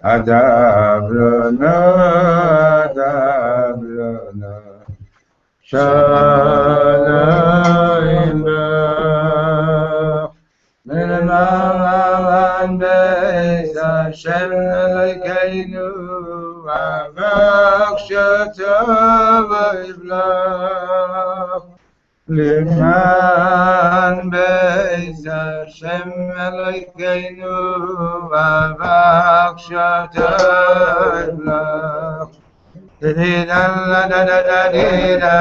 Adabrana, Adabrana, Shalayim Bach, Minamalan Beis Hashem Elokeinu, Avak Shatov Yivlach, Liman Beis Hashem Elokeinu, Avak Shatov Yivlach. Leman Adabrana,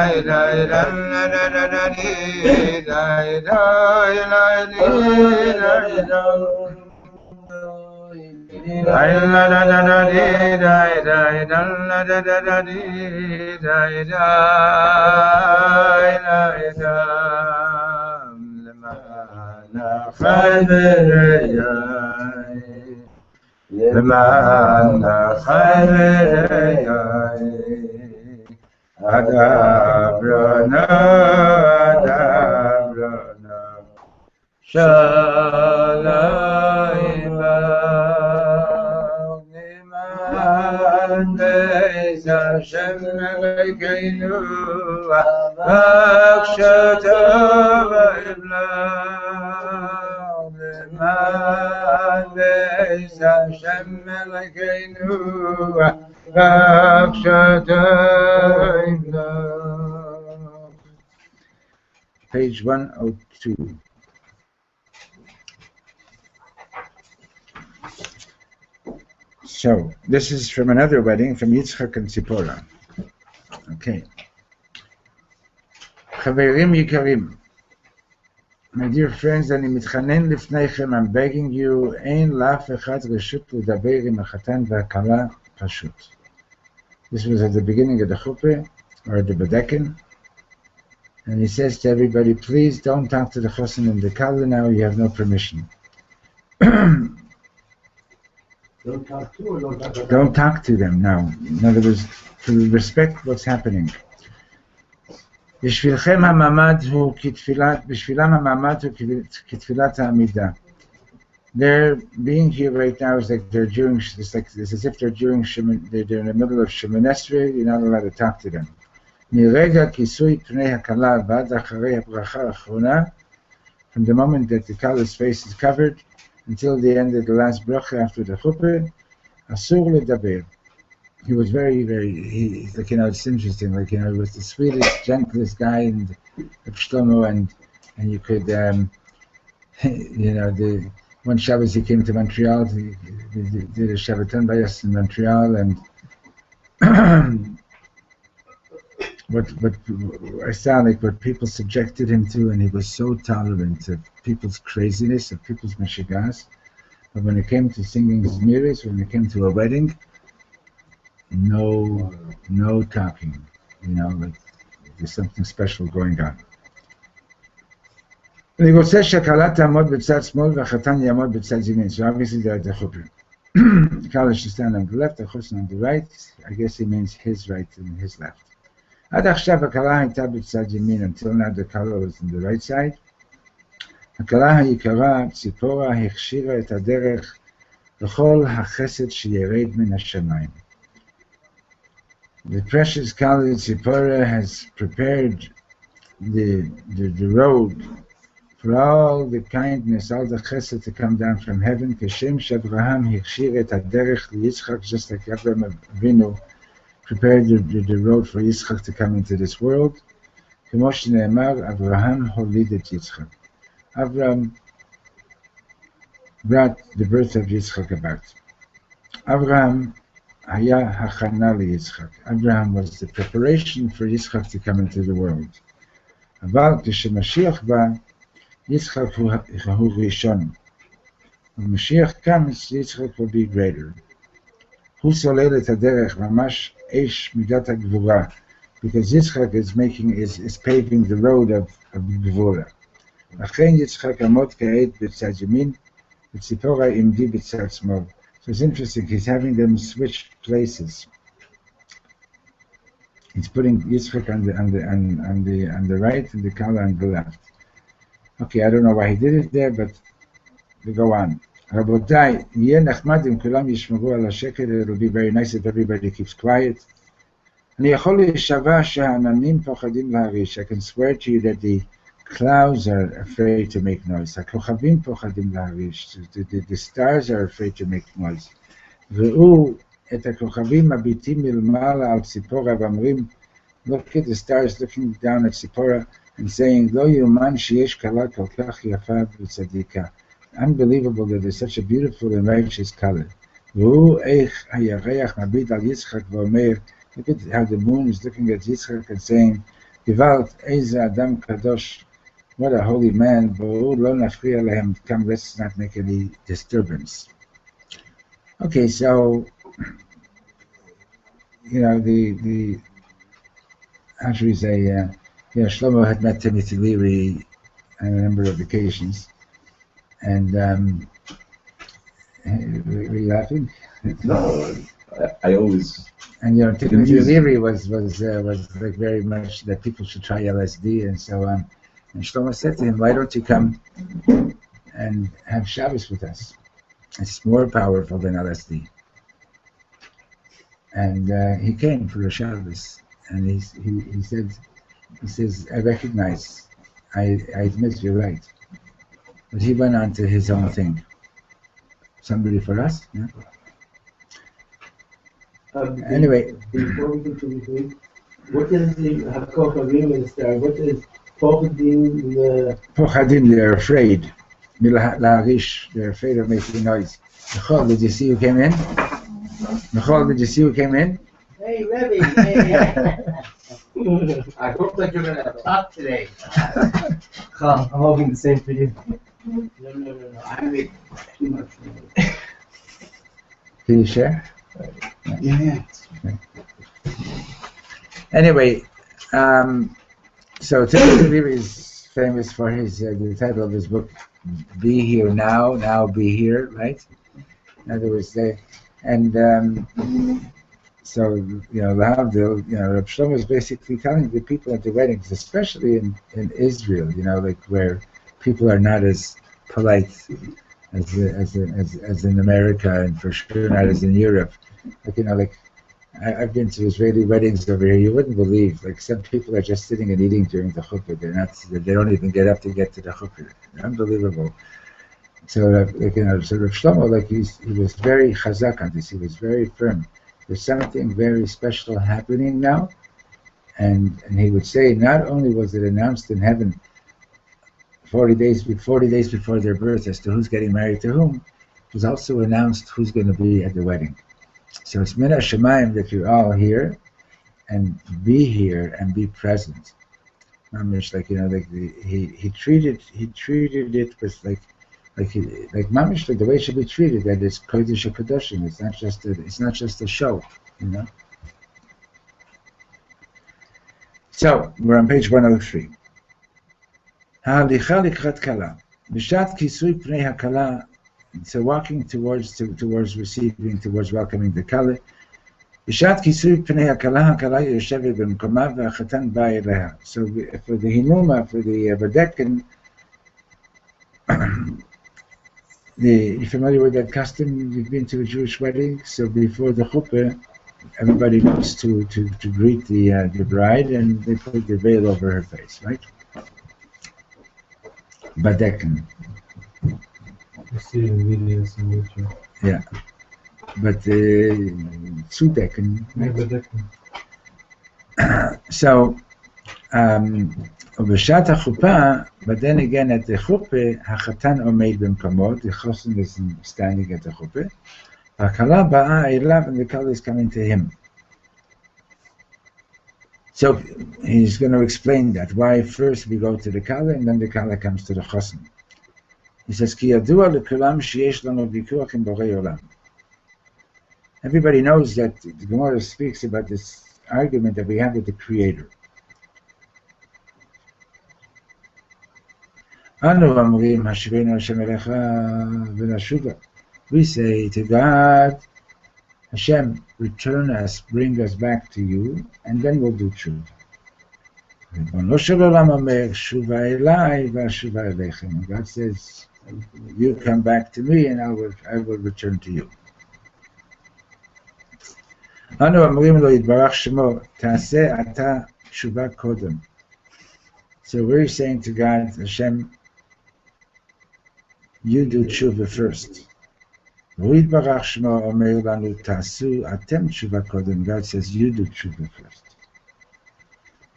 Adabrana, Shalayim Bach, Liman Beis Hashem Elokeinu, Avak Shatov Yivlach, Liman Beis Hashem Elokeinu, Avak Shatov Yivlach. Page 102. So, this is from another wedding, from Yitzchak and Tzipora. Okay. Chaverim Yikarim. My dear friends, אני מתחנן לפניכם, I'm begging you, אין לאף אחד רשות לדבר עם החתן והכלה פשוט. This was at the beginning of the chuppah, or the bedekin. And he says to everybody, please don't talk to the chosin and the kala now, you have no permission. Don't talk to them now. In other words, to respect what's happening. בשבילכם המעמד הוא בשבילם המעמד הוא כתפילת העמידה. Their being here right now is like they're Jewish. It's as if they're Jewish. They're in the middle of Shemoneh Esrei. You're not allowed to talk to them. מרגע כיסוי פני הכלה ועד אחרי הברכה האחרונה, from the moment that the kala's face is covered until the end of the last bracha after the chuppah, asur ledaber. He was very, he's like, it's interesting, like, he was the sweetest, gentlest guy, and Reb Shlomo, and you could, the one Shabbos he came to Montreal, he did a Shabbaton by us in Montreal, and what I saw, like, what people subjected him to, and he was so tolerant of people's craziness, of people's meshigas. But when it came to singing zmiris, when it came to a wedding, no talking, like there's something special going on. אני רוצה שהכלה תעמוד בצד שמאל והחתן יעמוד בצד ימין. So obviously they're at the chuppah. Kala should stand on the left, the chosin on the right. I guess he means his right and his left. עד עכשיו הכלה הייתה בצד ימין, until now the kala was on the right side. הכלה היקרה, ציפורה, הכשירה את הדרך לכל החסד שירד מן השמיים. The precious Kala Tzipora has prepared the road for all the kindness, all the chesed to come down from heaven. Kashem Avraham hikshir et haderech liYitzchak, just like Avraham Avinu prepared the road for Yitzchak to come into this world. Kemo shene'emar, Avraham holid et Yitzchak. Avraham brought the birth of Yitzchak about. Avraham Haya hachana liYitzchak. Abraham was the preparation for Yitzchak to come into the world. Aval כשמשיח בא, Yitzchak hu rishon. When Mashiach comes, Yitzchak will be greater. הוא סולל את הדרך, ממש אש מידת הגבורה. Because Yitzchak is paving the road of גבורה. לכן יצחק עמוד כעת בצד ימין, וציפורה עמדי בצד שמאל. So it's interesting, he's having them switch places. He's putting Yitzchak on the right and the Kala on the left. Okay, I don't know why he did it there, but we go on. רבותיי, יהיה נחמד אם כולם ישמרו על השקט, it'll be very nice if everybody keeps quiet. אני יכול להישבע שהעננים פוחדים להרעיש. I can swear to you that the clouds are afraid to make noise. הכוכבים פוחדים להרעיש. The stars are afraid to make noise. ראו את הכוכבים מביטים מלמעלה על ציפורה ואומרים, look at the stars looking down at Tzipora and saying, לא יאומן שיש כלה כל כך יפה וצדיקה. Unbelievable that there's such a beautiful and righteous color. ראו איך הירח מביט על יצחק ואומר, look at how the moon is looking at Yitzchak and saying, גוואלד, איזה אדם קדוש, what a holy man, בואו לא נפריע להם, come, let's not make any disturbance. Okay, so, you know, the how should we say, Shlomo had met Timothy Leary on a number of occasions, and were you laughing? No, I always. And you know, Timothy Leary was like very much that people should try LSD and so on. And Shlomo said to him, "Why don't you come and have Shabbos with us? It's more powerful than LSD." And he came for a Shabbos, and he says, "I recognize, I admit you're right." But he went on to his own thing. Somebody for us? Yeah? Anyway. Before we continue, what is the Hakokavim in the star? What is Pochadim? Pochadim, they're afraid. Milaharish, they're afraid of making noise. Michal, did you see who came in? Michal, did you see who came in? Hey, Rebbe! Hey. I hope that you're going to talk today. I'm hoping the same for you. No. I make too much noise. Can you share? Yeah. Okay. Anyway, so Timothy Leary is famous for his the title of his book, "Be Here Now, Now Be Here," right? In other words, so you know, Lahavdil, you know, Reb Shlomo is basically telling the people at the weddings, especially in Israel, you know, like where people are not as polite as in America, and for sure not as in Europe. Like, you know, like I've been to Israeli weddings over here. You wouldn't believe, like, some people are just sitting and eating during the chuppah. They don't even get up to get to the chuppah. Unbelievable. So, like, you know, so Reb Shlomo, like, he was very chazak on this. He was very firm. There's something very special happening now, and he would say, not only was it announced in heaven 40 days before their birth as to who's getting married to whom, it was also announced who's going to be at the wedding. So it's min hashamayim that you're all here, and be here and be present. Mamish, like, you know, like he treated it with like mamish, like the way it should be treated. That it's kodesh kadoshim. It's not just a show, you know. So we're on page 103. Ha'alicha likrat kala. B'shat kisui pnei hakala. So walking towards receiving, towards welcoming the kala. B'shat kisui pnei hakala, hakala yoshevet b'mkoma v'achatan ba eleha. So for the hinuma, for the Badekin, you're familiar with that custom? You've been to a Jewish wedding, so before the chuppah, everybody goes to greet the bride, and they put the veil over her face, right? Badekin. You see in videos on YouTube. Yeah, but Tzudekin. So, Ubeshat HaChuppah, but then again at the chuppah, Hachatan Omeid B'mkamot, the chosin is standing at the chuppah. Hakala ba'a elav, and the kala is coming to him. So he's going to explain that, why first we go to the kala and then the kala comes to the chosin. He says, Ki yadua lekulam sheyesh lanu vikuach im borei olam. Everybody knows that the Gemara speaks about this argument that we have with the Creator. We say to God, Hashem, return us, bring us back to you, and then we'll do tshuva. God says, you come back to me, and I will return to you. So we're saying to God, Hashem, you do tshuva first. God says, you do tshuva first.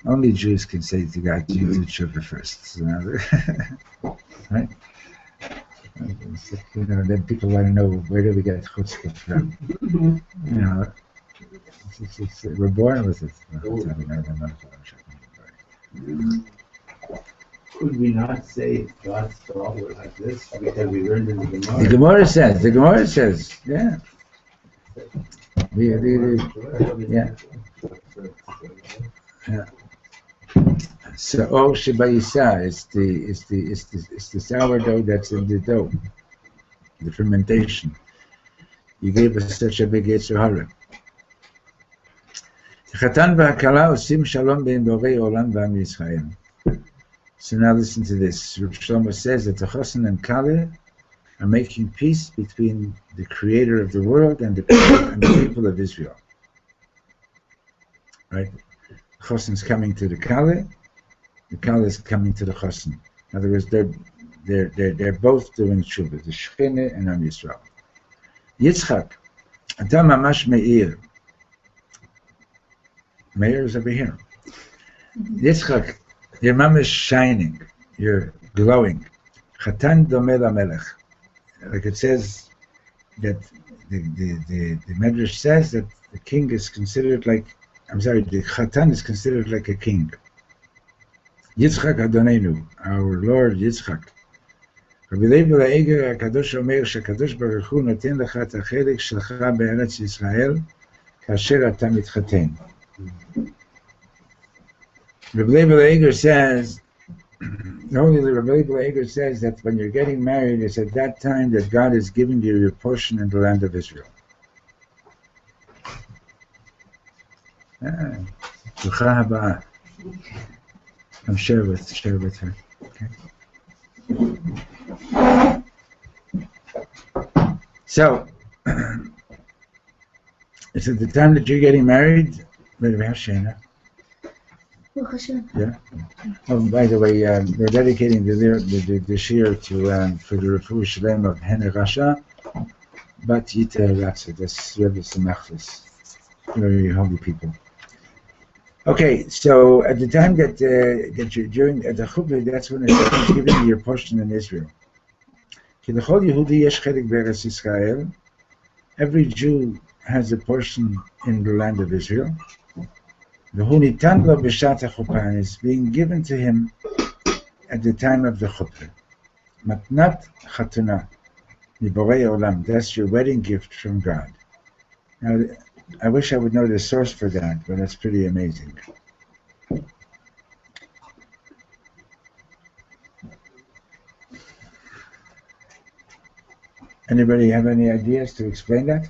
Only Jews can say to God, you do tshuva first. So, right? You know, then people want to know, where do we get chutzpah from? You know, we're born with it. Could we not say God's thought was like this because we learned in the Gemara? The Gemara says, yeah. Yeah. So, oh, Shebayisa is the sourdough that's in the dough, the fermentation. You gave us such a big Yetzer Hara. Chatan v'hakala osim shalom bein borei olam v'am Yisrael. So now listen to this. Reb Shlomo says that the Chosin and Kale are making peace between the Creator of the world and the people of Israel. Right? The Chosin is coming to the Kale is coming to the Chosin. In other words, they're both doing tshuva, the Shechina and Am Yisrael. Yitzchak, ata mamash meir. Meir is over here. Yitzchak, your mom is shining, you're glowing. Chatan domeh lamelech. Like it says that the Medrash says that the king is considered like, the Chatan is considered like a king. Yitzchak Adonenu, our Lord Yitzchak. Rabbi Levi L'Eger HaKadosh Omer שהקדוש ברוך הוא נותן לך את החלק שלך בארץ ישראל כאשר אתה מתחתן. Rabbi Levi L'Eger says, Rabbi Levi L'Eger says that when you're getting married, it's at that time that God is giving you your portion in the land of Israel. B'rucha haba'ah. I'm share with her. Okay. So, it's at the time that you're getting married. Yeah. Oh, by the way, we're dedicating the shir to for the refuah shalem of Hene Rasha, Bat Yita Ratza. That's Rebbe Samachlis. Very holy people. Okay, so at the time that you're during at the chuppah, that's when it's giving you your portion in Israel. Every Jew has a portion in the land of Israel. And is being given to him at the time of the chuppah. Matnat chatuna, miborei olam. That's your wedding gift from God. Now, I wish I would know the source for that, but that's pretty amazing. Anybody have any ideas to explain that?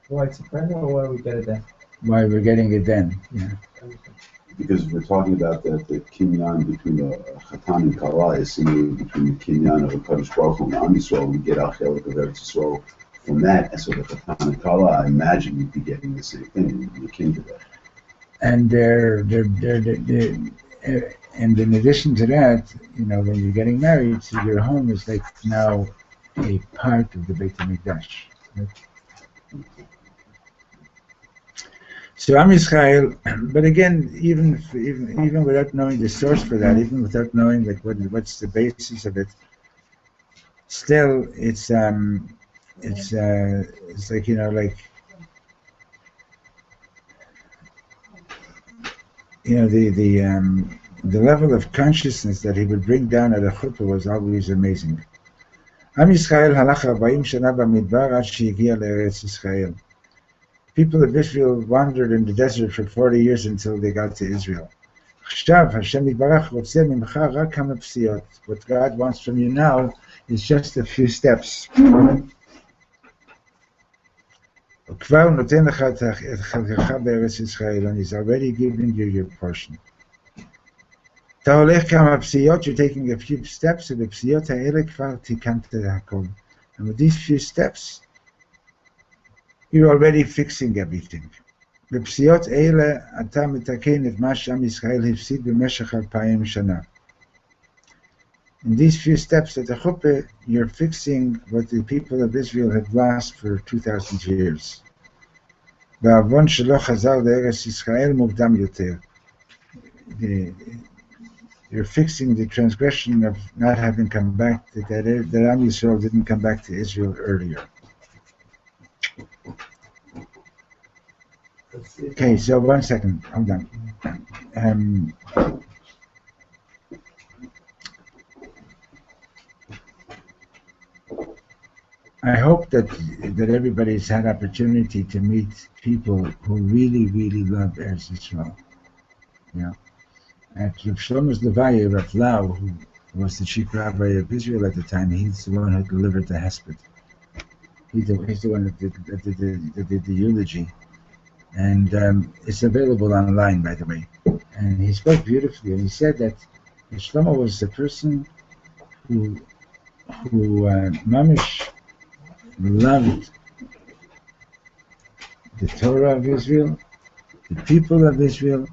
Why it's a present or why we get it then? Why we're getting it then? Yeah. Because we're talking about that the kinyan between the Chatan and Kala is similar between the kinyan of the Kadosh Baruch Hu and Am Yisrael. We get our chelik of Eretz Yisrael from that, and so the Chatan and Kala, I imagine we'd be getting the same thing in the kingdom. And and in addition to that, you know, when you're getting married, so your home is like now a part of the Beit HaMikdash. Right? So Am Yisrael, but again, even without knowing the source for that, even without knowing like what's the basis of it, still it's like, you know, like, you know, the level of consciousness that he would bring down at a chuppah was always amazing. עם ישראל הלך 40 שנה במדבר עד שהגיע לארץ ישראל. People of Israel wandered in the desert for 40 years until they got to Israel. עכשיו, השם יתברך רוצה ממך רק כמה פסיעות. What God wants from you now is just a few steps. וכבר הוא נותן לך את חלקך בארץ ישראל, and he's already giving you your portion. אתה הולך כמה פסיעות, you're taking a few steps, ובפסיעות האלה כבר תיקנת הכל. And with these few steps, you're already fixing everything. בפסיעות אלה אתה מתקן את מה שעם ישראל הפסיד במשך 2000 שנה. In these few steps at the chuppah, you're fixing what the people of Israel had lost for 2,000 years. בעוון שלא חזר לארץ ישראל מוקדם יותר. You're fixing the transgression of not having come back, that Am Yisrael didn't come back to Israel earlier. Okay, so 1 second, hold on. I hope that everybody's had opportunity to meet people who really, really love Eretz Yisrael. Yeah. At Reb Shlomo's Levaya, Rav Lau, who was the chief rabbi of Israel at the time, he's the one who delivered the hesped. He's the one that did the eulogy. And it's available online, by the way. And he spoke beautifully, and he said that Reb Shlomo was the person who mamish loved the Torah of Israel, the people of Israel,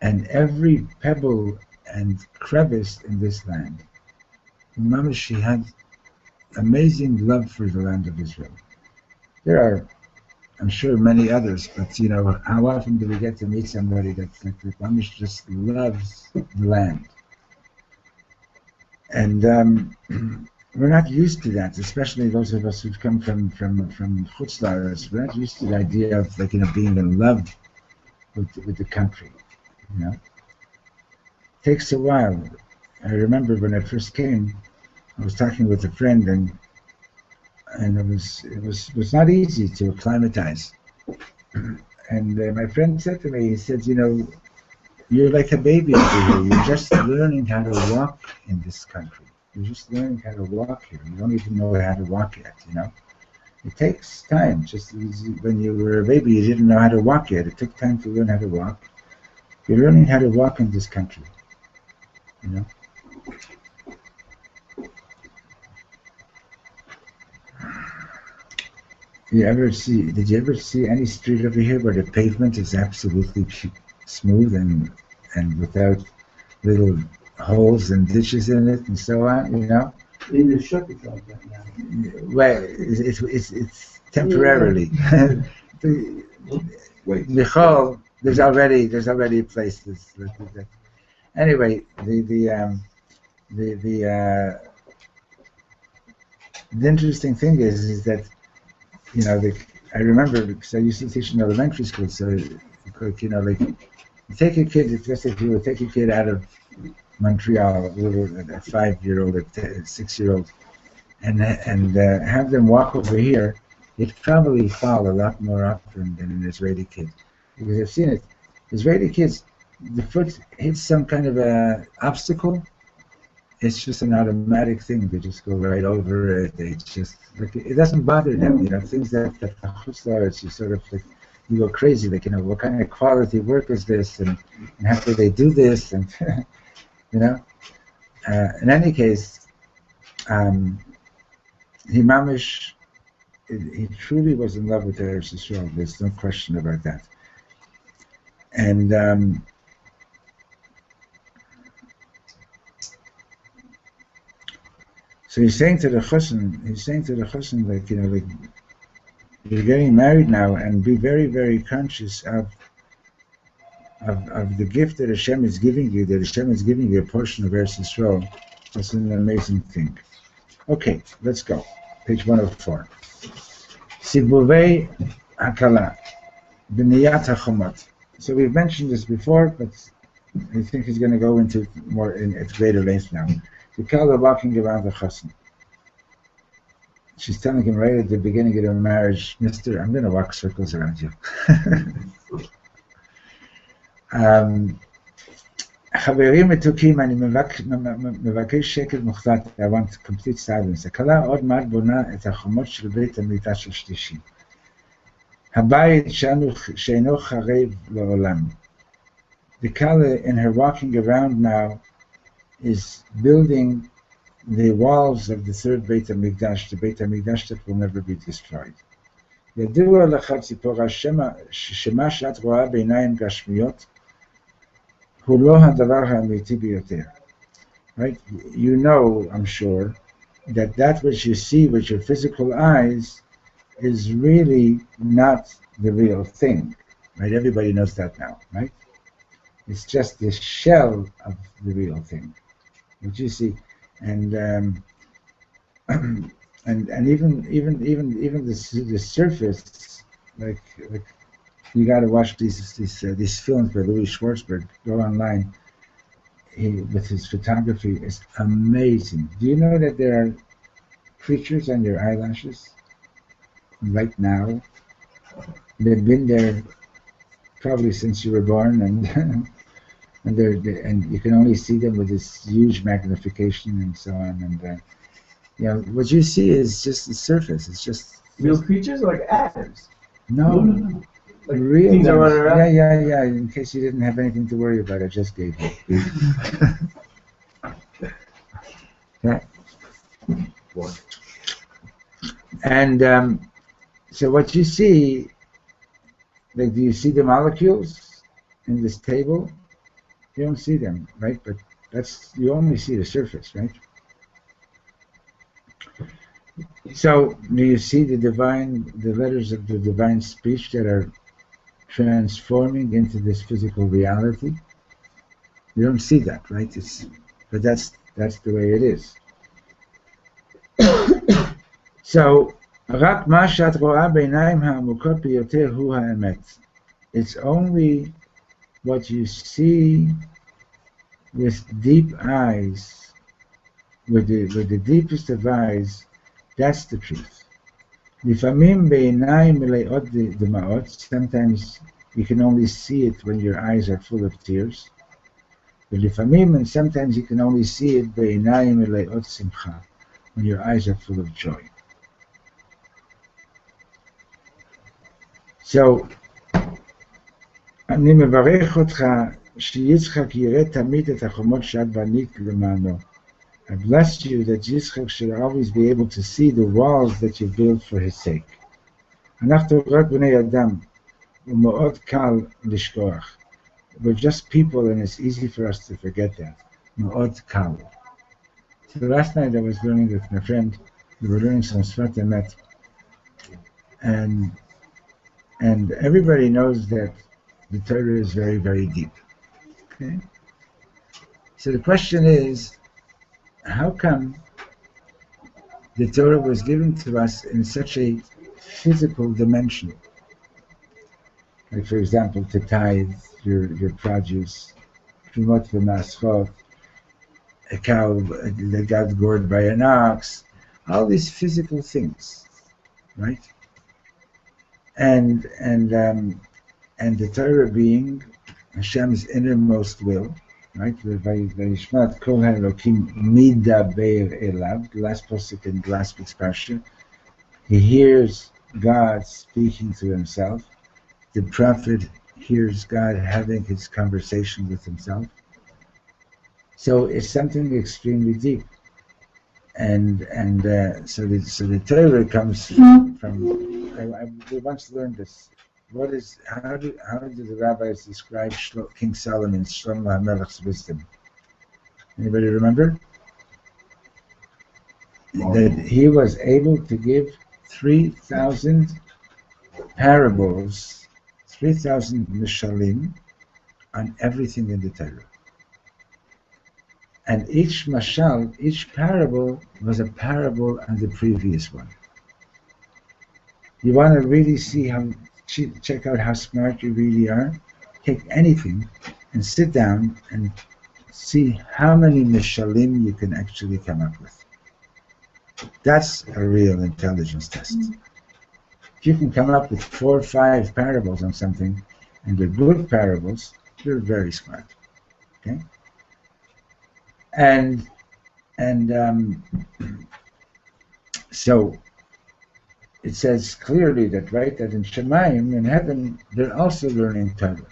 and every pebble and crevice in this land. Mamish, he had amazing love for the land of Israel. There are, I'm sure, many others, but you know, how often do we get to meet somebody that's like that? Mamish just loves the land. And we're not used to that, especially those of us who've come from Chutz La'aretz. We're not used to the idea of, like, you know, being in love with the country. You know, it takes a while. I remember when I first came, I was talking with a friend, and it was not easy to acclimatize. And my friend said to me, he said, you know, you're like a baby over here. You're just learning how to walk in this country. You're just learning how to walk here. You don't even know how to walk yet, you know. It takes time. Just when you were a baby, you didn't know how to walk yet. It took time to learn how to walk. You're learning how to walk in this country, you know. Did you ever see any street over here where the pavement is absolutely smooth and without little holes and ditches in it and so on, you know? In the shop it's like that now. Well, it's temporarily. Wait. Michal, there's already a place that's like that. Anyway, the interesting thing is that, you know, I remember, because I used to teach in elementary school, so, you know, like, you take a kid, it's just if you would take a kid out of Montreal, a 5-year-old, a 6-year-old, and have them walk over here, they'd probably fall a lot more often than an Israeli kid. Because I've seen it. Israeli kids, the foot hits some kind of a obstacle, it's just an automatic thing. They just go right over it. They just, like, it doesn't bother them, you know, things that it's you sort of like, you go crazy, like, you know, what kind of quality work is this, and how do they do this, and you know. In any case, he truly was in love with Eretz Yisrael. There's no question about that. And so he's saying to the chassan, like, you know, like, you're getting married now, and be very, very conscious of the gift that Hashem is giving you, that Hashem is giving you a portion of Eretz Yisrael. That's an amazing thing. Okay, let's go. Page 104. Sibuvei Hakala, B'niyat HaChomot. So we've mentioned this before, but I think he's going to go into more at greater length now. The color walking around the chassan. she's telling him right at the beginning of their marriage, Mister, I'm going to walk circles around you. חברים מתוקים, אני מבקש שקט מוחלט, I want complete silence. הכלה עוד מעט בונה את החומות של בית המקדש השלישי. הבית שאינו חרב לעולם. The Kala, in her walking around now, is building the walls of the third Beit HaMikdash, the Beit HaMikdash that will never be destroyed. ידוע לך ציפורה שמה שאת רואה בעיניים גשמיות הוא לא הדבר האמיתי ביותר. Right? You know, I'm sure, that which you see with your physical eyes is really not the real thing. Right? Everybody knows that now, right? It's just the shell of the real thing, which you see, and even the surface, like you got to watch these films by Louis Schwartzberg. Go online. With his photography is amazing. Do you know that there are creatures on your eyelashes right now? They've been there probably since you were born, and and you can only see them with this huge magnification and so on. And what you see is just the surface. It's just real creatures, like atoms. No. Like real things are running around. Yeah. In case you didn't have anything to worry about, I just gave you. Okay. What? And so what you see, like, do you see the molecules in this table? You don't see them, right? But you only see the surface, right? So do you see the letters of the divine speech that are transforming into this physical reality? You don't see that, right? But that's the way it is. So, רק מה שאת רואה בעיניים העמוקות ביותר הוא האמת. It's only what you see with deep eyes, with the deepest of eyes, that's the truth. לפעמים בעיניים מלאות דמעות, sometimes you can only see it when your eyes are full of tears. ולפעמים, and sometimes you can only see it בעיניים מלאות שמחה, when your eyes are full of joy. So, אני מברך אותך שיצחק יראה תמיד את החומות שאת בנית למענו. I bless you that Yitzchak should always be able to see the walls that you built for his sake. אנחנו רק בני אדם, ומאוד קל לשכוח. We're just people and it's easy for us to forget that. מאוד קל. So last night I was learning with my friend, we were learning some Sfat Emet, and everybody knows that the Torah is very, very deep. Okay? So the question is, how come the Torah was given to us in such a physical dimension? Like, for example, to tithe your produce, trumot v'maschot, a cow that got gored by an ox, all these physical things, right? And the Torah being Hashem's innermost will, right? Vayishmat kol haElokim midaber elav, the last pasuk in the last week's parsha. He hears God speaking to himself. The prophet hears God having his conversation with himself. So it's something extremely deep. And so the Torah comes from. We once learned this. How do the rabbis describe King Solomon's Shlomo HaMelech's wisdom? Anybody remember? That he was able to give 3,000 parables, 3,000 mishalim on everything in the Torah. And each mashal, each parable was a parable on the previous one. You want to really see check out how smart you really are? Take anything and sit down and see how many mishalim you can actually come up with. That's a real intelligence test. If you can come up with 4 or 5 parables on something, and they're good parables, you're very smart. Okay? And so it says clearly that, right, that in Shemayim, in heaven, they're also learning Torah.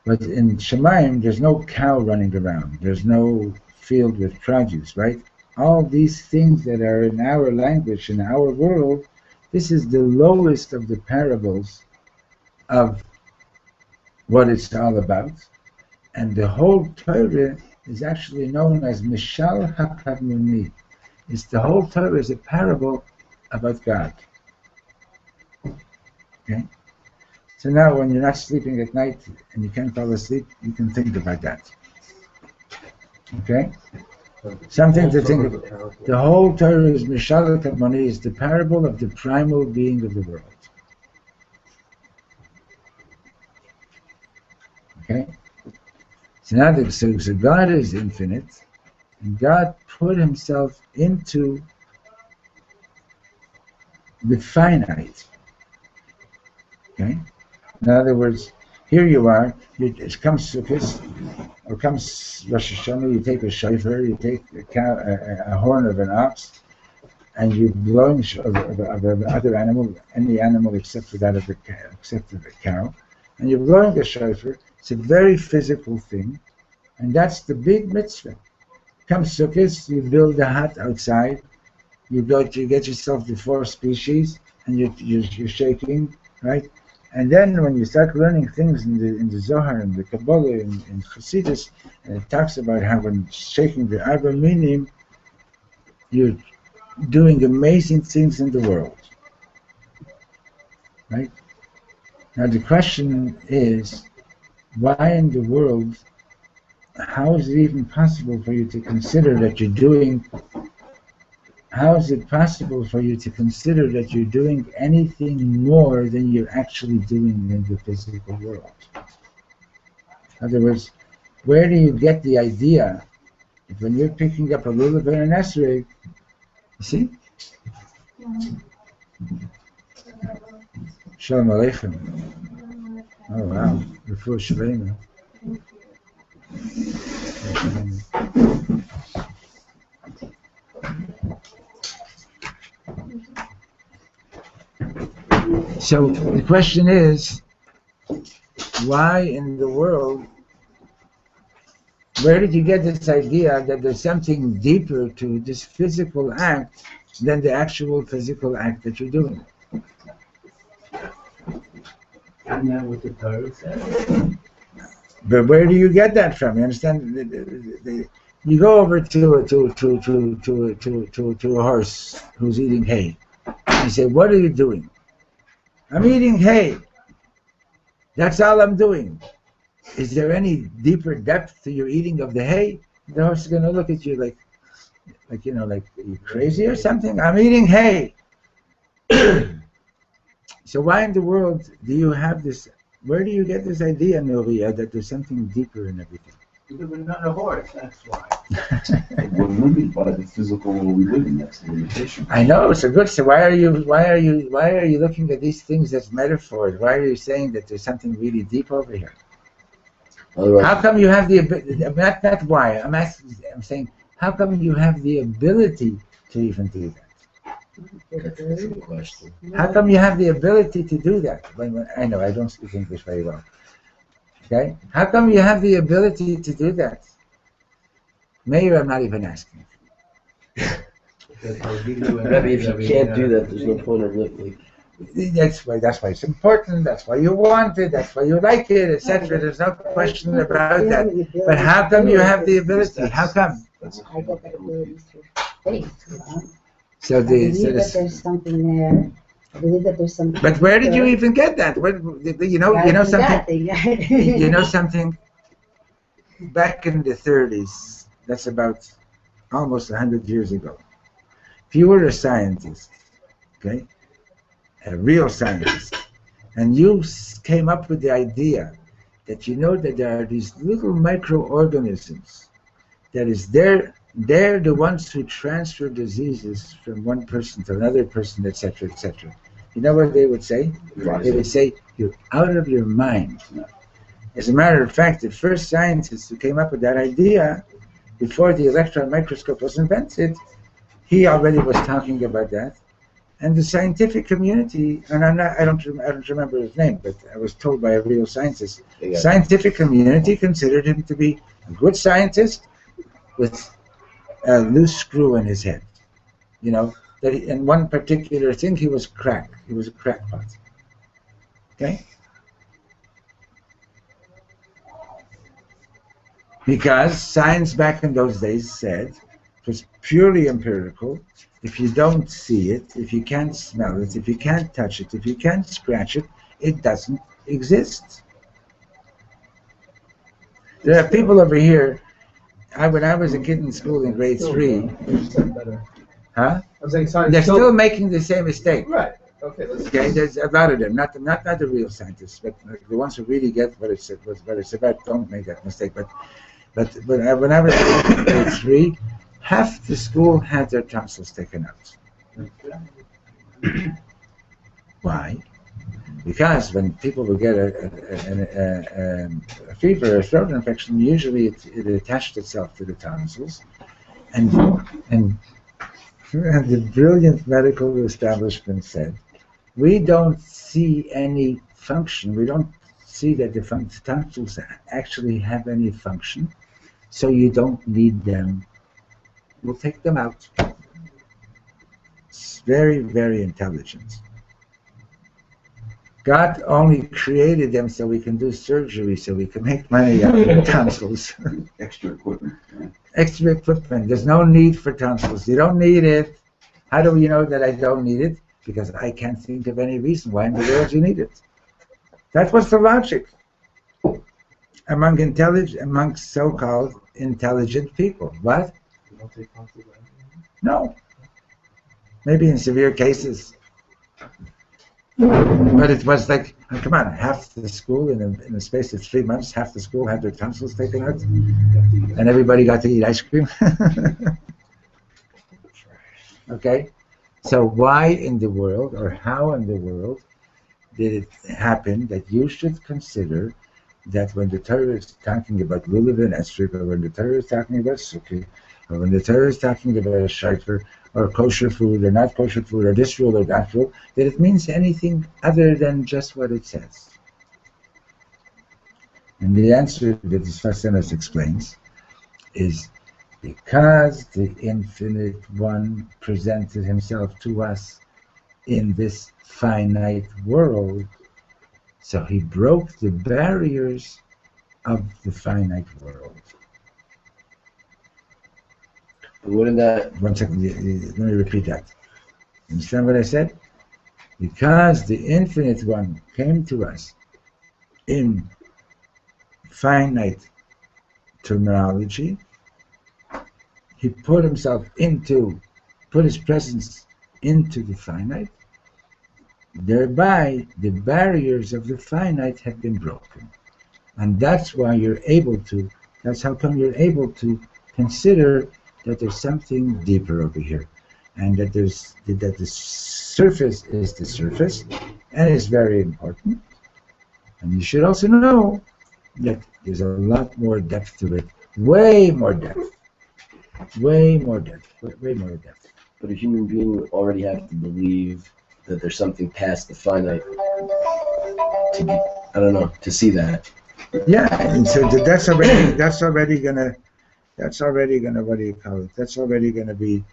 But in Shemayim, there's no cow running around. There's no field with produce, right? All these things that are in our language, in our world, this is the lowest of the parables of what it's all about. And the whole Torah is actually known as Mishal HaKadmoni. It's the whole Torah is a parable about God. Okay? So now when you're not sleeping at night and you can't fall asleep, you can think about that. Okay? Something to think about. The whole Torah is Mishal HaKadmoni, is the parable of the primal being of the world. Okay? So now so God is infinite, and God put himself into the finite. Okay? In other words, here you are, it comes Sukkot, or comes Rosh Hashanah, you take a shofar, you take a horn of an ox, and you blow of another animal, any animal except for that of the cow, and you're blowing a shofar. It's a very physical thing, and that's the big mitzvah. Comes Sukkot, you build a hut outside, you get yourself the 4 species, and you're shaking, right? And then when you start learning things in the Zohar and the Kabbalah and in Chassidus, and it talks about how when shaking the Arba Minim, you're doing amazing things in the world, right? Now the question is, why in the world, how is it even possible for you to consider that you're doing, how is it possible for you to consider that you're doing anything more than you're actually doing in the physical world? In other words, where do you get the idea that when you're picking up a lulav and an esrog, you see? Shalom Aleichem. Oh wow, Refuah Shalema. So the question is, why in the world, where did you get this idea that there's something deeper to this physical act than the actual physical act that you're doing? Isn't that what the Torah says? But where do you get that from? You understand? You go over to a horse who's eating hay. And you say, "What are you doing?" "I'm eating hay. That's all I'm doing." Is there any deeper depth to your eating of the hay? The horse is going to look at you like are you crazy or something? "I'm eating hay." So why in the world do you have this? Where do you get this idea, Nuria, that there's something deeper in everything? Because we're not a horse, that's why. We're limited by the physical world we live in. That's the limitation. I know. So good. So why are you looking at these things as metaphors? Why are you saying that there's something really deep over here? Otherwise, How come you have the ability? Not why. I'm saying, how come you have the ability to even do that? that's a good question. How come you have the ability to do that? I know I don't speak English very well. Okay? How come you have the ability to do that? Maybe I'm not even asking. Maybe if you can't do that, there's no point of living. That's why it's important. That's why you want it. That's why you like it, etc. There's no question about that. But how come you have the ability? How come? I get that ability through faith. So I believe that there's something there. I believe that there's something. But where did you even get that? You know something. You know something. Back in the 30s, that's about almost 100 years ago. If you were a scientist, okay, a real scientist, and you came up with the idea that that there are these little microorganisms that is there They're the ones who transfer diseases from one person to another person, etc., etc. You know what they would say? They would say, you're out of your mind. As a matter of fact, the first scientist who came up with that idea, before the electron microscope was invented, he already was talking about that. And the scientific community, and I don't remember his name, but I was told by a real scientist, scientific community considered him to be a good scientist with a loose screw in his head. You know, that in one particular thing he was crack. He was a crackpot. Okay? Because science back in those days said it was purely empirical. If you don't see it, if you can't smell it, if you can't touch it, if you can't scratch it, it doesn't exist. There are people over here. When I was a kid in school in grade 3, huh? I'm saying science. They're still making the same mistake. Right. Okay. Okay. There's a lot of them, not the real scientists, but the ones who really get what it's about. Don't make that mistake. But when I was in grade 3, half the school had their tonsils taken out. Why? Because when people will get a fever or a throat infection, usually it attached itself to the tonsils, and the brilliant medical establishment said, we don't see any function. We don't see that the tonsils actually have any function, so you don't need them. We'll take them out. It's very, very intelligent. God only created them so we can do surgery, so we can make money out of the tonsils. Extra equipment. Extra equipment. There's no need for tonsils. You don't need it. How do you know that I don't need it? Because I can't think of any reason why in the world you need it. That was the logic among so-called intelligent people. What? No. Maybe in severe cases. But it was like, come on, half the school in a space of 3 months, half the school had their tonsils taken out, and everybody got to eat ice cream. Okay? So why in the world, or how in the world, did it happen that you should consider that when the Torah is talking about lulav and esrog, or when the Torah is talking about sukkah, or when the Torah is talking about a shayfer, or kosher food, or not kosher food, or this rule or that rule, that it means anything other than just what it says? And the answer that the Sfasenas explains is because the Infinite One presented himself to us in this finite world, so he broke the barriers of the finite world. Wouldn't that... 1 second, let me repeat that. Understand what I said? Because the Infinite One came to us in finite terminology, he put his presence into the finite, thereby the barriers of the finite have been broken. And that's why that's how come you're able to consider that there's something deeper over here, and that the surface is the surface, and it's very important. And you should also know that there's a lot more depth to it, way more depth. But a human being would already have to believe that there's something past the finite to see that. Yeah, and so that's already gonna what do you call it? That's already gonna be.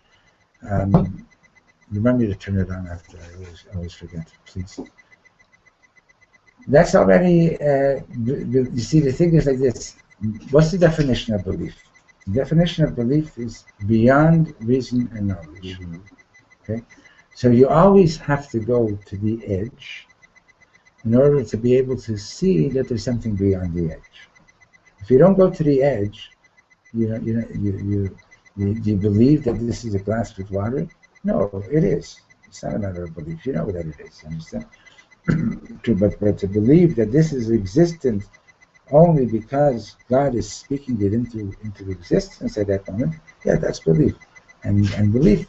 Remind me to turn it on after. I always forget, please. That's already. You see, the thing is like this. What's the definition of belief? The definition of belief is beyond reason and knowledge. Okay, so you always have to go to the edge in order to be able to see that there's something beyond the edge. If you don't go to the edge, you believe that this is a glass with water? No, it is. It's not a matter of belief. You know that it is. Understand? But to believe that this is existent only because God is speaking it into existence at that moment, yeah, that's belief. And belief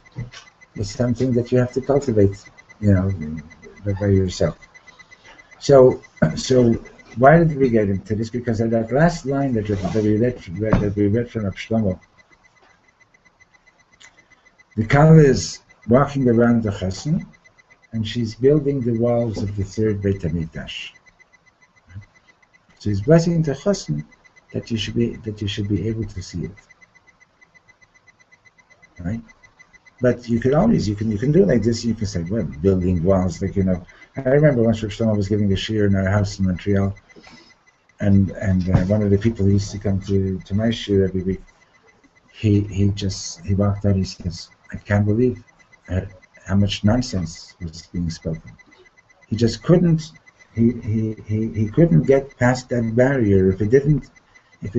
is something that you have to cultivate, by yourself. So why did we get into this? Because at that last line that we read from Reb Shlomo, the Kala is walking around the Chassan, and she's building the walls of the third Beit HaMikdash. So he's blessing the Chassan that you should be able to see it, right? But you can do it like this. You can say, well, building walls, I remember once Reb Shlomo was giving a shiur in our house in Montreal, and one of the people who used to come to my shiur every week, he walked out. He says, I can't believe how much nonsense was being spoken. He just couldn't. He couldn't get past that barrier. If he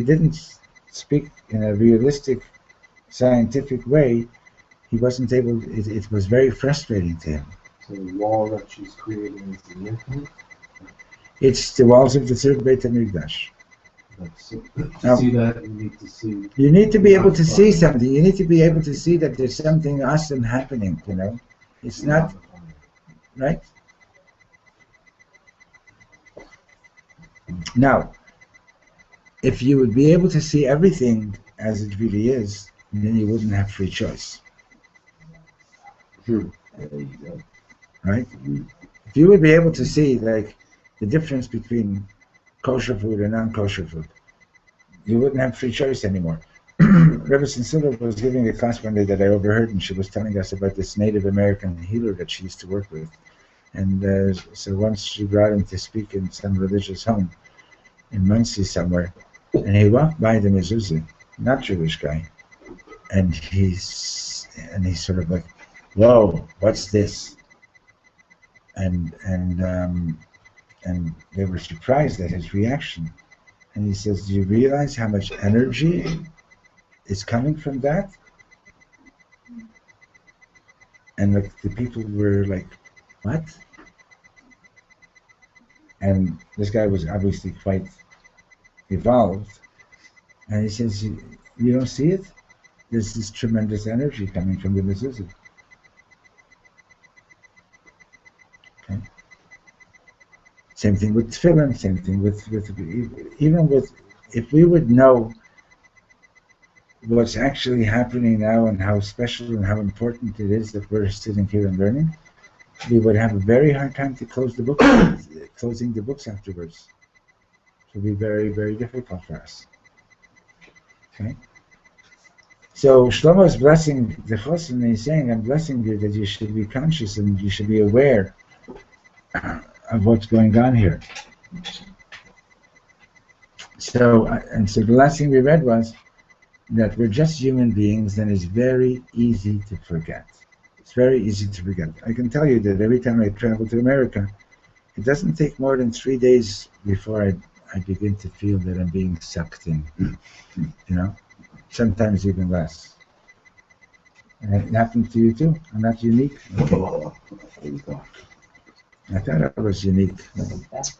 didn't speak in a realistic, scientific way, he wasn't able. It was very frustrating to him. So the wall that she's creating is the infinite? It's the walls of the third Beit HaMikdash. To see that, you need to see. You need to be able to see something. You need to be able to see that there's something awesome happening. It's not right. Now, if you would be able to see everything as it really is, then you wouldn't have free choice. There you go. Right? If you would be able to see like the difference between kosher food and non-kosher food, you wouldn't have free choice anymore. Rebbe Sinsula was giving a class one day that I overheard, and she was telling us about this Native American healer that she used to work with. And so once she brought him to speak in some religious home in Muncie somewhere, and he walked by the mezuzah, not Jewish guy, and he's sort of like, whoa, what's this? And they were surprised at his reaction. And he says, do you realize how much energy is coming from that? And the people were like, what? And this guy was obviously quite evolved. And he says, you don't see it? There's this tremendous energy coming from the mezuzah. Okay. Same thing with tefillin, same thing with if we would know what's actually happening now and how special and how important it is that we're sitting here and learning, we would have a very hard time to closing the books afterwards. It would be very, very difficult for us. Okay? So Shlomo is blessing the Chos, and he's saying, I'm blessing you that you should be conscious and you should be aware of what's going on here. So the last thing we read was that we're just human beings, and it's very easy to forget. It's very easy to forget. I can tell you that every time I travel to America, it doesn't take more than 3 days before I begin to feel that I'm being sucked in. Sometimes even less. And it happened to you too. I'm not unique. I thought I was unique. It's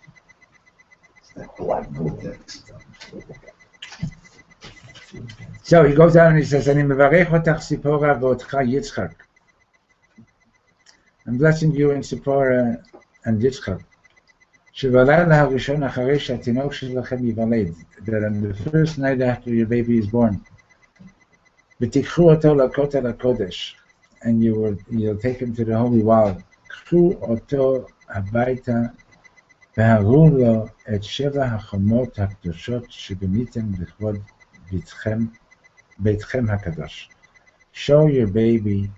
that black vortex. So he goes down and he says, "Ani mevarech otach Sipora v'otcha Yitzchak." I'm blessing you in Sipora and Yitzchak. Shevalala harishon acharei she'atinok shelachem yivaled. That on the first night after your baby is born, v'tikchu oto lakotel hakodesh, and you'll take him to the holy wall. Kchu oto habayta והראו לו את 7 החומות הקדושות שבניתם לכבוד ביתכם הקדוש. Show your baby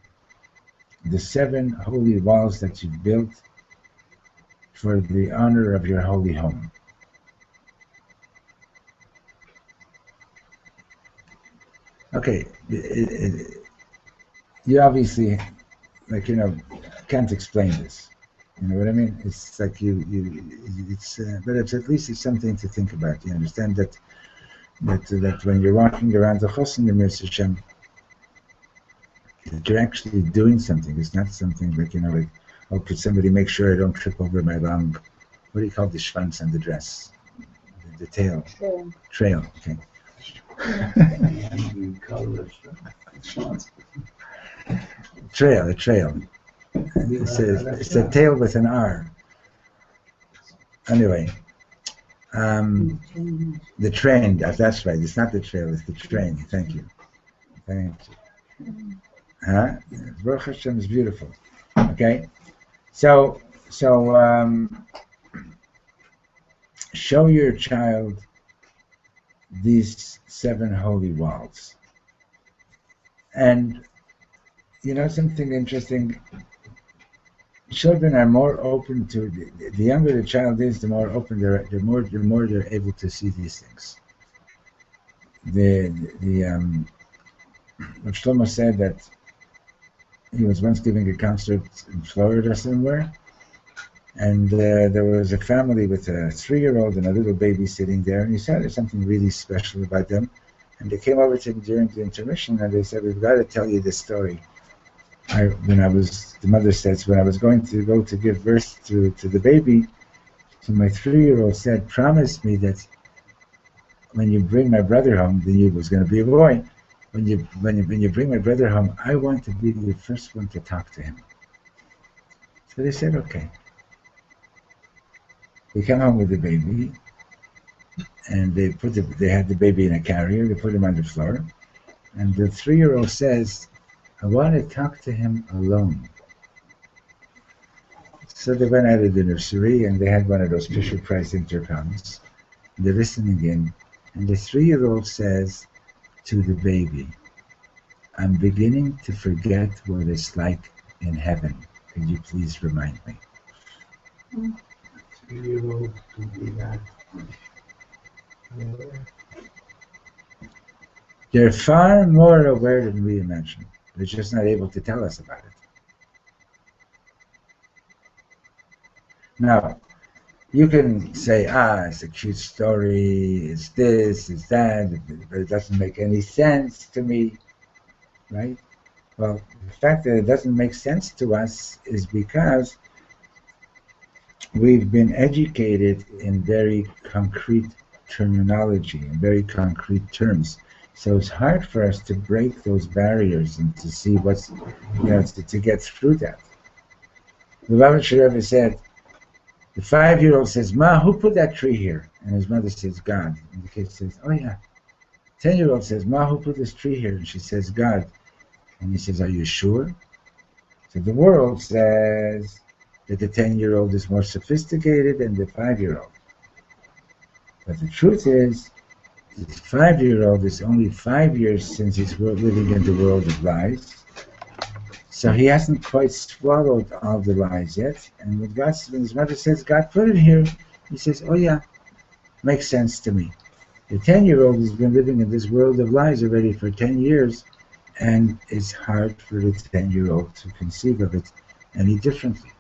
the 7 holy walls that you've built for the honor of your holy home. Okay, you obviously, can't explain this. You know what I mean? It's like but at least it's something to think about. You understand that when you're walking around the Chosin Yemir Hashem, that you're actually doing something. It's not something like, oh, could somebody make sure I don't trip over my long, what do you call the schwanz on the dress? the tail? Trail. Trail. Okay. Trail. A trail. It's a tail with an R. Anyway, the train. That's right. It's not the trail. It's the train. Thank you. Thank you. Huh? Baruch Hashem is beautiful. Okay. So show your child these 7 holy walls. And you know something interesting? Children are more open to the younger the child is, the more open the more they're able to see these things. Reb Shlomo said that he was once giving a concert in Florida somewhere, and there was a family with a 3-year-old and a little baby sitting there, and he said there's something really special about them. And they came over to him during the intermission, and they said, "We've got to tell you this story." The mother says, when I was going to give birth to the baby, so my 3-year-old said, "Promise me that when you bring my brother home," the knew was going to be a boy. When you bring my brother home, I want to be the first one to talk to him. So they said, "Okay." They come home with the baby, and they had the baby in a carrier. They put him on the floor, and the 3-year-old says, "I want to talk to him alone." So they went out of the nursery, and they had one of those Fisher Price intercoms. They're listening in, and the 3-year-old says to the baby, "I'm beginning to forget what it's like in heaven. Could you please remind me?" They're far more aware than we imagine. They're just not able to tell us about it. Now, you can say, it's a cute story, it's this, it's that, but it doesn't make any sense to me, right? Well, the fact that it doesn't make sense to us is because we've been educated in very concrete terminology, in very concrete terms. So it's hard for us to break those barriers and to see what's, to get through that. The Lubavitcher Rebbe said, the 5-year-old says, "Ma, who put that tree here?" And his mother says, "God." And the kid says, "Oh yeah." 10-year-old says, "Ma, who put this tree here?" And she says, "God." And he says, "Are you sure?" So the world says that the 10-year-old is more sophisticated than the 5-year-old. But the truth is, the 5-year-old is only 5 years since he's living in the world of lies. So he hasn't quite swallowed all the lies yet. And when his mother says, "God put it here," he says, "Oh yeah, makes sense to me." The 10-year-old has been living in this world of lies already for 10 years, and it's hard for the 10-year-old to conceive of it any differently.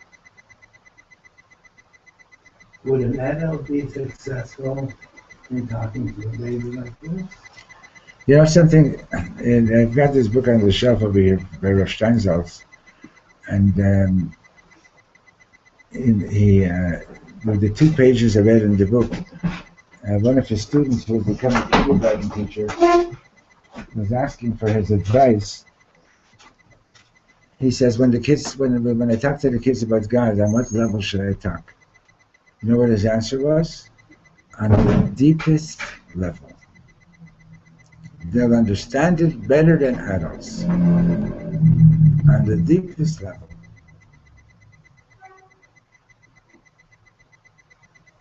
Would an adult be successful in talking to a baby like this? You know something, and I've got this book on the shelf over here by Rav Steinsaltz, and with the 2 pages I read in the book, one of his students who had become a kindergarten teacher was asking for his advice. He says, when I talk to the kids about God, on what level should I talk? You know what his answer was? On the deepest level. They'll understand it better than adults. On the deepest level.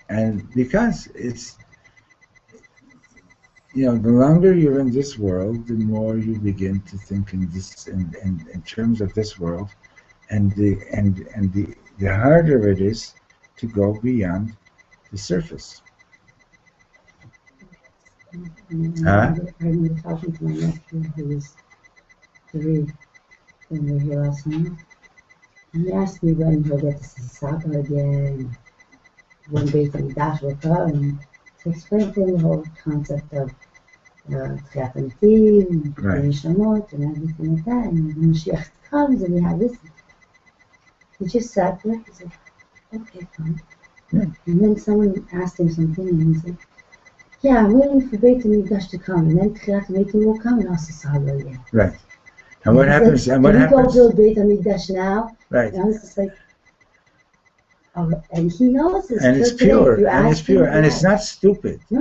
And because it's, the longer you're in this world, the more you begin to think in terms of this world, and the harder it is to go beyond the surface. I remember talking to my nephew who was 3 when we were here last summer. And he asked me when he'll get to see soccer again, when Beit HaMikdash will come, to explain to him the whole concept of Tchiat HaMetim, Right. Shemot, and everything like that. And when Mashiach comes and we have this, he just sat there. He said, "Okay, fine." Yeah. And then someone asked him something, and he said, Yeah, I'm waiting for Beit HaMikdash to come, and then Tchilat HaMetim will come, and I'll say Salo again. Right. And what happens? And what Can we go happens? build Beit HaMikdash now? Right. And I was just like, oh, and he knows this. And it's pure, and it's pure, and it's not stupid. No,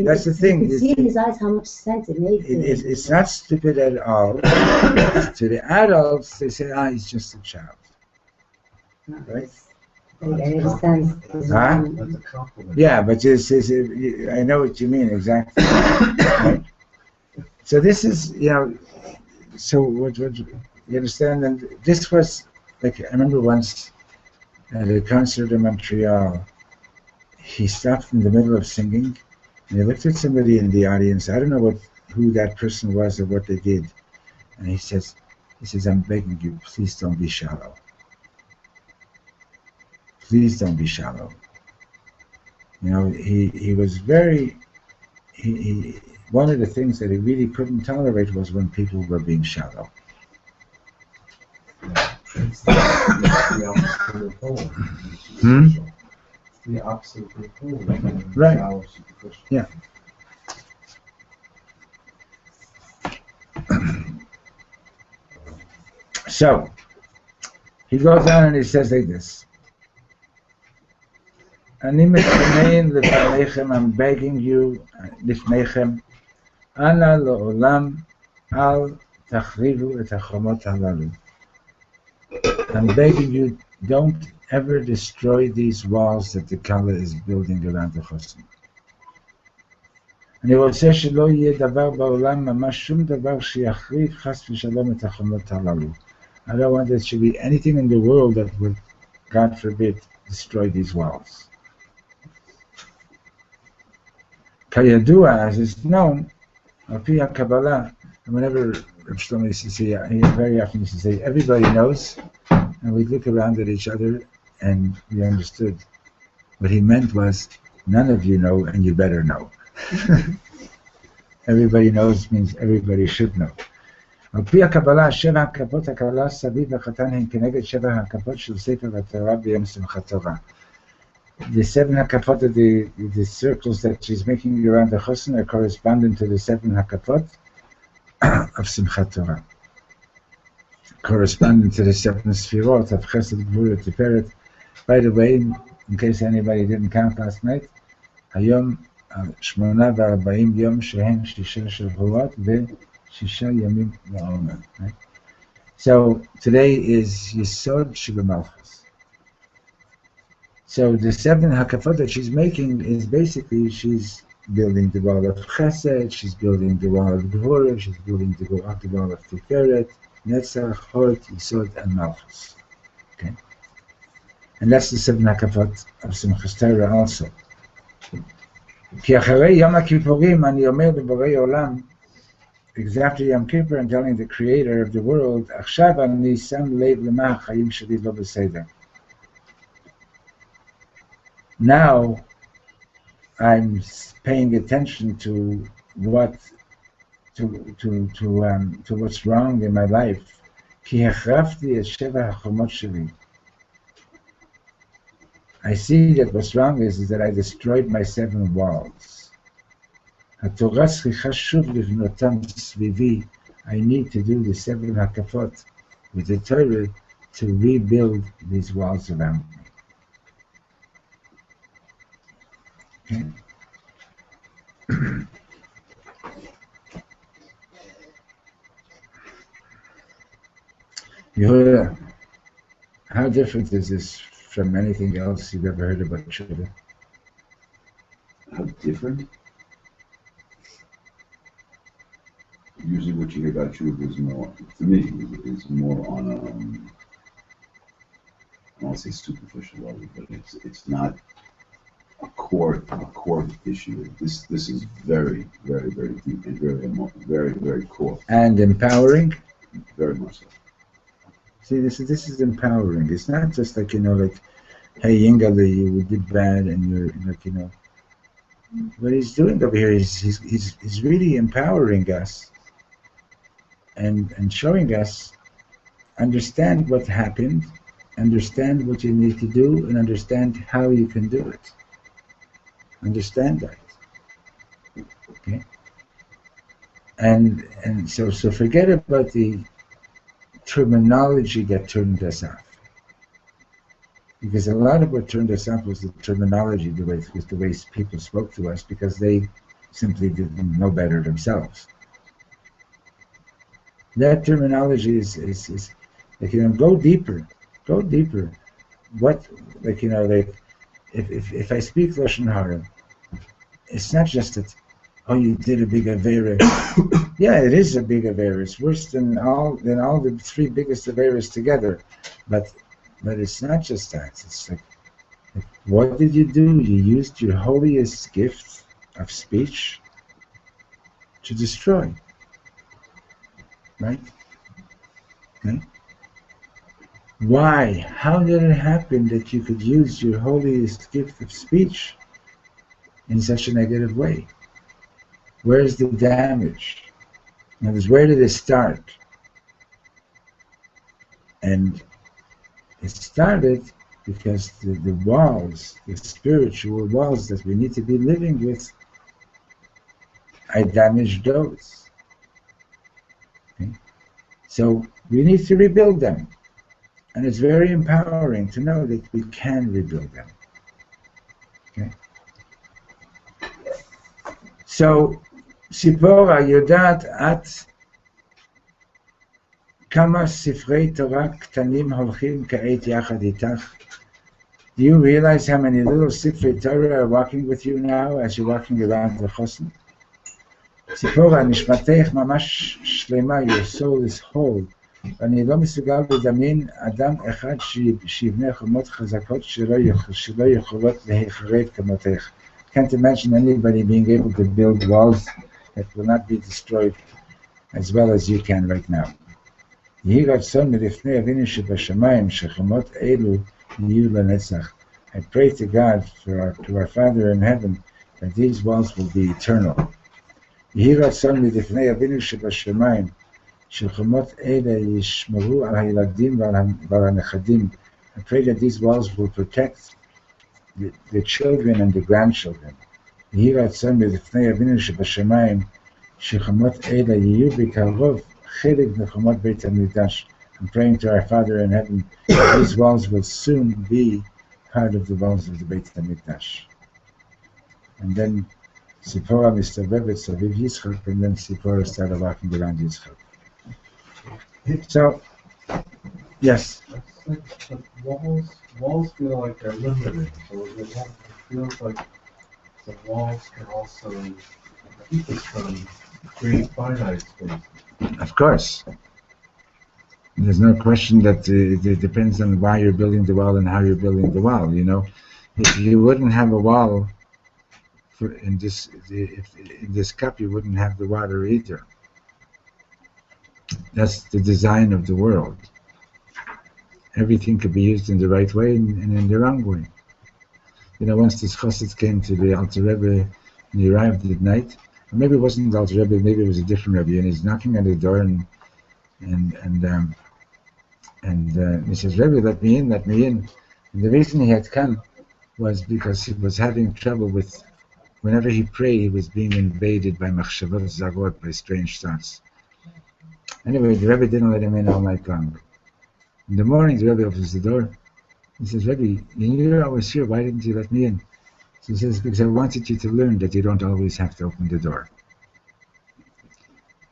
That's the thing. You can see in his eyes how much sense it made. It's not stupid at all. To the adults, they say, he's just a child. No, Right? I understand. Huh? That's a compliment. Yeah, but I know what you mean exactly. Right? So this is, so what you understand? And this was, like, I remember once at a concert in Montreal, he stopped in the middle of singing, and he looked at somebody in the audience. I don't know who that person was or what they did. And he says, I'm begging you, please don't be shallow. Please don't be shallow. He was very, he one of the things that he really couldn't tolerate was when people were being shallow. It's the opposite of the pole. It's the opposite of the pole. Right. Yeah. So, he goes on and he says like this. I'm begging you, לפניכם, אנא לעולם אל תחריבו את החומות הללו. I'm begging you, don't ever destroy these walls that the Kala is building around the Chosn. אני רוצה שלא יהיה דבר בעולם, ממש שום דבר שיחריב חס ושלום את החומות הללו. I don't want there to be anything in the world that would, God forbid, destroy these walls. כידוע, as is known, על פי הקבלה, and whenever Reb Shlomo used to say, he very often used to say, everybody knows, and we look around at each other and we understood. What he meant was, none of you know and you better know. Everybody knows means everybody should know. על פי הקבלה, 7 הקפות הקבלה סביב החתן הם כנגד 7 הקפות של ספר התורה ביום שמחת תורה. The 7 hakafot of the circles that she's making around the chosn are corresponding to the 7 hakafot of Simchat Torah, corresponding to the 7 sfirot of Chesed, Gvura, Tiferet. By the way, in case anybody didn't count last night, Hayom 48 yom shehen 6 shavuot ve-6 yamim la'omer. Right? So today is Yesod Sheba Malchus. So the 7 hakafot that she's making is basically she's building the wall of Chesed, she's building the wall of Gvura, she's building the wall of Tiferet, Netzach, Hod, Yesod, and Malchus. Okay, and that's the 7 hakafot of Simchas Torah also. כי אחרי יום הכיפורים אני אומר לבורא עולם, because after Yom Kippur I'm telling the creator of the world, עכשיו אני שם לב למה החיים שלי לא בסדר. Now I'm paying attention to what's wrong in my life. כי החרבתי את 7 החומות שלי. I see that what's wrong is that I destroyed my 7 walls. התורה צריכה שוב לבנותם סביבי. I need to do the 7 hakafot with the Torah to rebuild these walls around me. Okay. Yehuda, how different is this from anything else you've ever heard about Tshuva? How different? Usually what you hear about Tshuva is more, to me, is more on a, I don't want to say superficial level, but it's not a core issue. This is very, very, very deep and very, very core. And empowering? Very much so. See, this is empowering. It's not just like, like, hey, Yingale, you did bad, and you're like, what he's doing over here is he's really empowering us and showing us, understand what happened, understand what you need to do, and understand how you can do it. Understand that. Okay, and so forget about the terminology that turned us off, because a lot of what turned us off was the terminology, the way people spoke to us, because they simply didn't know better themselves. That terminology is like, go deeper. What, like, if I speak Lashon Hara, it's not just that, oh, you did a big avera. Yeah, it is a big avera. It's worse than all the three biggest averas together. But it's not just that. It's like, what did you do? You used your holiest gift of speech to destroy. Right? Okay? Why? How did it happen that you could use your holiest gift of speech in such a negative way? Where's the damage? In other words, where did it start? And it started because the walls, the spiritual walls that we need to be living with, I damaged those. Okay? So we need to rebuild them. And it's very empowering to know that we can rebuild them. Okay? So, Sipora, יודעת את כמה ספרי תורה קטנים הולכים כעת יחד איתך? Do you realize how many little ספרי Torah are walking with you now as you're walking around the chosn? ציפורה, נשמתך ממש שלמה, your soul is whole. ואני לא מסוגל לדמיין אדם אחד שיבנה חומות חזקות שלא יכולות להיחרב כמותך. Can't imagine anybody being able to build walls that will not be destroyed as well as you can right now. יהי רצון מלפני אבינו שבשמיים שחומות אלו יהיו לנצח. I pray to God, to our Father in heaven, that these walls will be eternal. יהי רצון מלפני אבינו שבשמיים שחומות אלה ישמרו על הילדים ועל הנכדים. I pray that these walls will protect the children and the grandchildren. יהי רצון מלפני אבינו שבשמיים שחומות אלה יהיו בקרוב חלק מחומות בית המקדש. I'm praying to our Father in heaven that these walls will soon be part of the walls of the Beit HaMikdash. And then Sipora מסתובבת סביב יצחק, and then Sipora started walking around Yitzchak. So, yes. But walls feel like they're limited. So it feels like the walls can also keep us from creating finite space. Of course. There's no question that it depends on why you're building the wall and how you're building the wall. You know, if you wouldn't have a wall in this cup, you wouldn't have the water either. That's the design of the world. Everything could be used in the right way and in the wrong way. You know, once this chassid came to the Alter Rebbe and he arrived at night, or maybe it wasn't the Alter Rebbe, maybe it was a different Rebbe, and he's knocking on the door and he says, Rebbe, let me in. And the reason he had come was because he was having trouble with, whenever he prayed, he was being invaded by machshavot zagot, by strange thoughts. Anyway, the Rebbe didn't let him in all night long. In the morning, the Rebbe opens the door. He says, Rebbe, you knew I was here. Why didn't you let me in? So he says, because I wanted you to learn that you don't always have to open the door.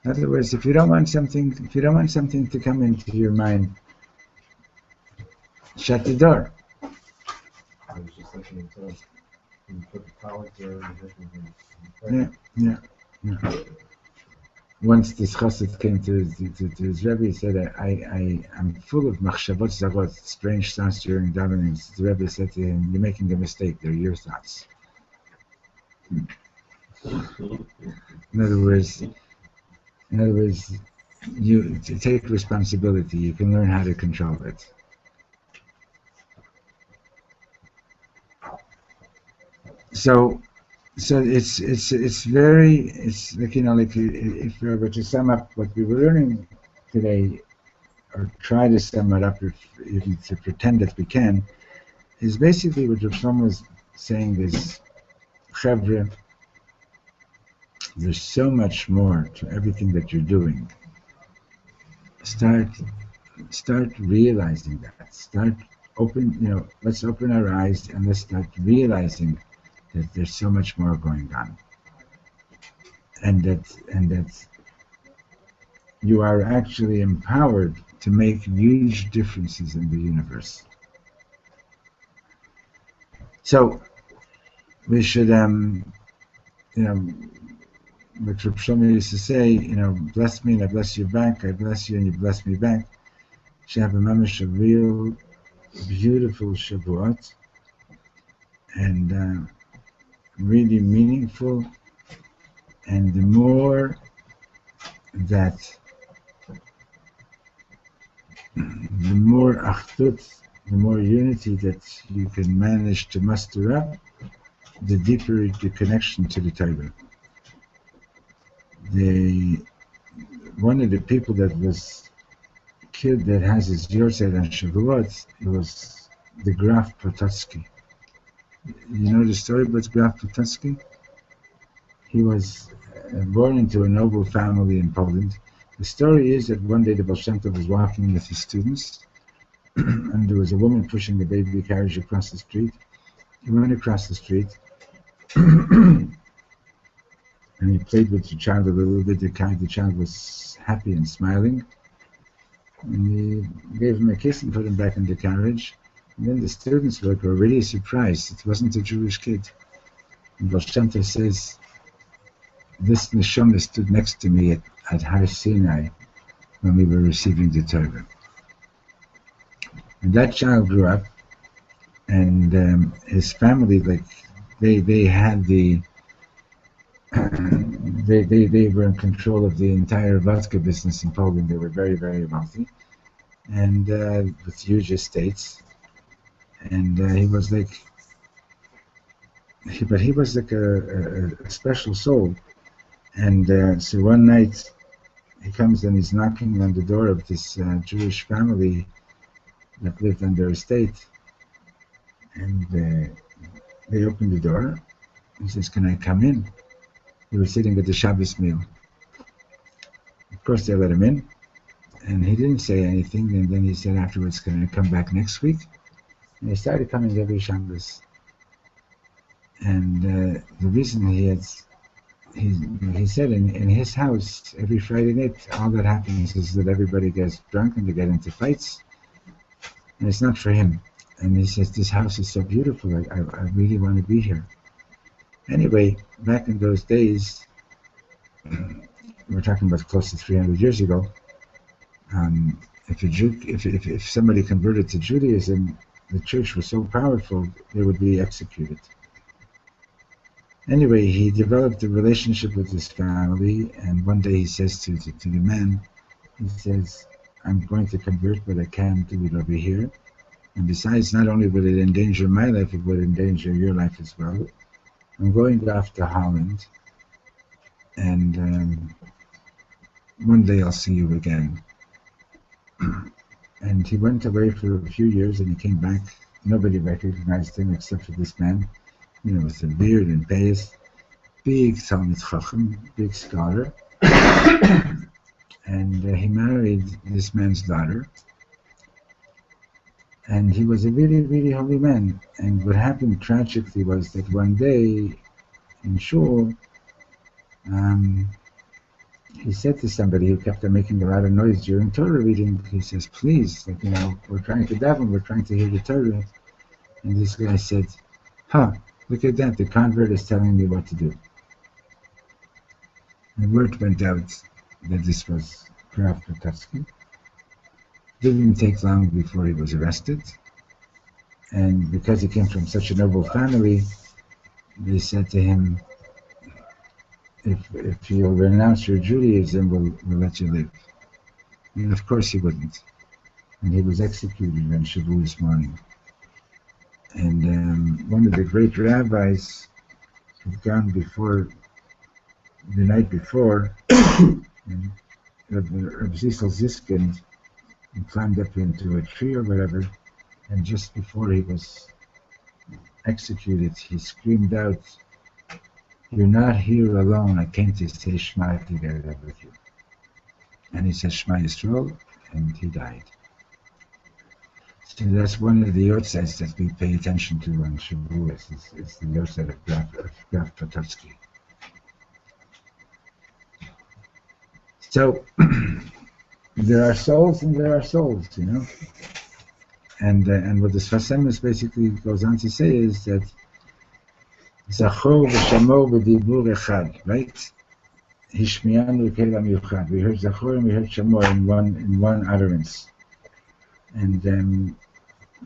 In other words, if you don't want something to come into your mind, shut the door. I was just thinking, so you put the college there and Yeah. Once this chassid came to his Rebbe, he said, I'm full of machshavot zagot, strange thoughts during davenings. The Rebbe said to him, you're making a mistake, they're your thoughts. In other words, you take responsibility, you can learn how to control it. So it's like, you know, like if we were to sum up what we were learning today, or try to sum it up, even to pretend that we can, is basically what Reb Shlomo was saying is, Chevre, There's so much more to everything that you're doing. Start realizing that. Let's open our eyes and let's start realizing that there's so much more going on. And that you are actually empowered to make huge differences in the universe. So we should, what Reb Shlomo used to say, bless me and I bless you back, I bless you and you bless me back. Should have a mamash, a real beautiful Shavuot, and really meaningful. And the more achdut, the more unity that you can manage to muster up, the deeper the connection to the Torah. One of the people that was killed that has his Yortzeit on Shavuot, it was the Graf Potocki. You know the story about Graf Potocki? He was born into a noble family in Poland. The story is that one day the Baal Shem Tov was walking with his students, and there was a woman pushing the baby carriage across the street. He went across the street, and he played with the child a little bit. The child was happy and smiling. And he gave him a kiss and put him back in the carriage. And then the students were really surprised. It wasn't a Jewish kid. And Baal Shem Tov says, this neshama stood next to me at Har Sinai when we were receiving the Torah. And that child grew up, and his family, they had they were in control of the entire vodka business in Poland. They were very, very wealthy, and with huge estates. And he was like a special soul. And so one night he comes and he's knocking on the door of this Jewish family that lived on their estate. And they opened the door. He says, "Can I come in?" He was sitting at the Shabbos meal. Of course they let him in. And he didn't say anything. And then he said afterwards, "Can I come back next week?" And he started coming every Shabbos. And the reason he said in his house, every Friday night, all that happens is that everybody gets drunk and they get into fights. And it's not for him. And he says, this house is so beautiful, I really want to be here. Anyway, back in those days, we're talking about close to 300 years ago, if somebody converted to Judaism, the church was so powerful, they would be executed. Anyway, he developed a relationship with his family, and one day he says to the man, he says, "I'm going to convert, but I can't do it over here. And besides, not only will it endanger my life, it will endanger your life as well. I'm going off to Holland, and one day I'll see you again." And he went away for a few years, and he came back. Nobody recognized him except for this man, with a beard and payas, big Talmid Chacham, big scholar. And he married this man's daughter. And he was a really, really holy man. And what happened tragically was that one day in shul, he said to somebody who kept on making a lot of noise during Torah reading, he says, "Please, we're trying to daven, we're trying to hear the Torah." And this guy said, "Look at that, the convert is telling me what to do." And word went out that this was Graf Potocki. Didn't take long before he was arrested. And because he came from such a noble family, they said to him, if you'll renounce your Judaism, we'll let you live. And of course he wouldn't. And he was executed on Shavuos morning. And one of the great rabbis had gone before, the night before, Reb Zisel Ziskin, and climbed up into a tree or whatever, and just before he was executed, he screamed out, you're not here alone. I came to say Shema together with you. And he said Shema Yisrael, and he died. So that's one of the yortzeits that we pay attention to on Shavuos. It's the yortzeit of Graf Potocki. So there are souls and there are souls, you know. And what the Sfas Emes basically goes on to say is that Zachor v'Shamo v'Dibur Echad, right? Hishmianu Kelam Yuchad. We heard Zachor and we heard Shamo in one utterance. And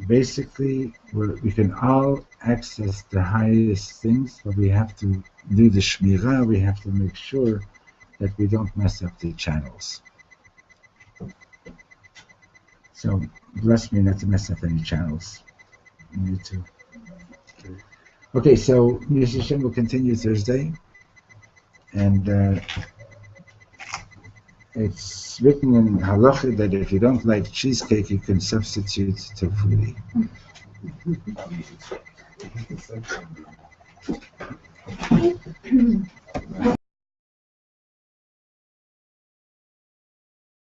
basically, we can all access the highest things, but we have to do the Shmirah. We have to make sure that we don't mess up the channels. So bless me not to mess up any channels. Me too. Okay, so Mr. Shem will continue Thursday, and it's written in halacha that if you don't like cheesecake, you can substitute tofuri.